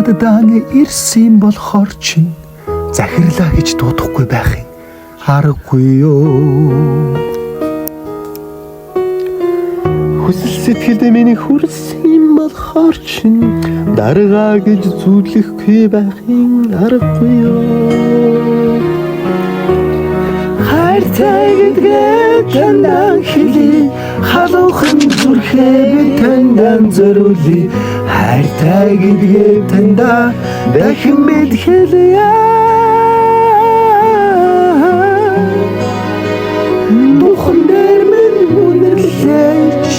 надад ирсэн болохоор чинь захирлаа гэж дуудахгүй байхын аргагүй юу. Хүсэл сэтгэлд миний хүрсэн болохоор чинь даргаа гэж зүлэхгүй байхын аргагүй юу. Хайртай гэдгээ тандан хэлий, халуухан зүрхээ би тандан зориулъя. Хайртай гэдгээ тандаа дахин бид хэлье. Духан дээр минь үнэрлээч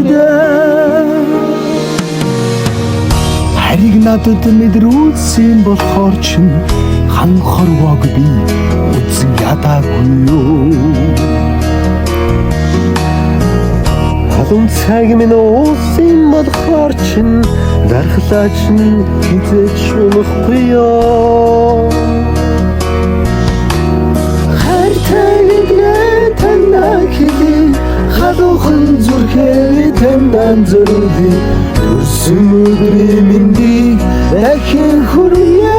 даа. Харийг надад мэдрүүлсэн болохоор чинь ханхорвог би үзэн ядаагүй юу. Халуун цаг минь уусан болохоор чинь дархлаа чинь хизээч унахгүй юу. Хайртай гэдгээ тандан хэлий, халуухан зүрхээ тандан зориулъя. Төрсөн өдрийн мэндийг дахин хүргье.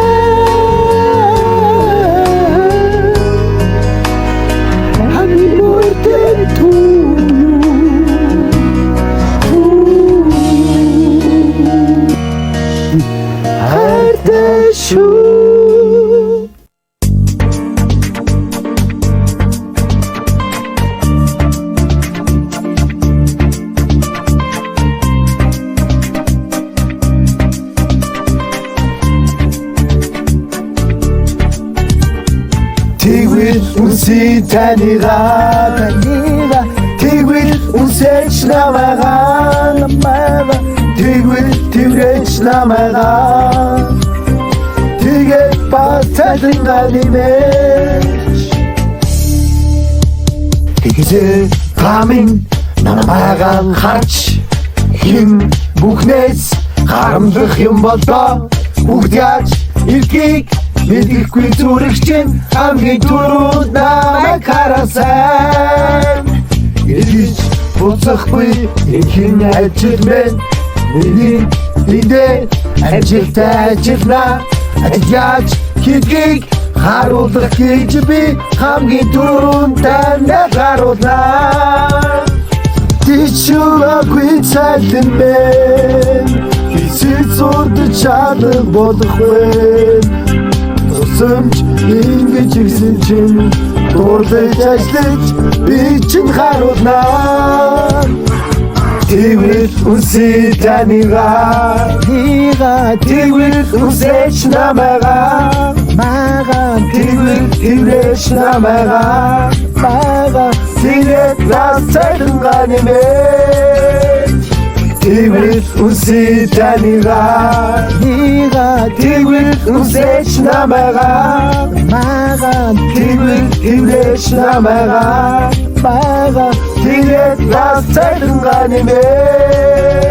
Тэгвэл үнсээ таньгаа тэгвэл үнсээч намайгаа тэгвэл тэрвэч намайгаа тэгээд бацаадлаа нэмэж тэгзээ тамин намайгаа харж хин бүхнээс харамлах юм болдоо бүгд яаж илгийг мэдхгүй зүрхчин хамгийн түрүүд намайг харасан. Илгийч буцахгүй ихэнх ажил мен миний эндээ ажилтай ажиллана. Яаж хийдгийг харуулах гэж би хамгийн түрүүнд таныг харуулнаа. Тийчүүраагүй цайлан мен бисэл зурд чадах болох вэ. Тусамж ингэж ирсэн чинь дурлаж ажиллаж би чинь харуулнаа. Тэгвэл үнсээ таньгаа тэгвэл үнсээч намайгаа тэгвэл тэрвэч намайгаа тэгээд насцайлангаа нэмэж тэгвэл үнсээ таньгаа тэгвэл үнсээч намайгаа тэгвэл тэрвэч намайгаа тэгээд насцайлангаа нэмэж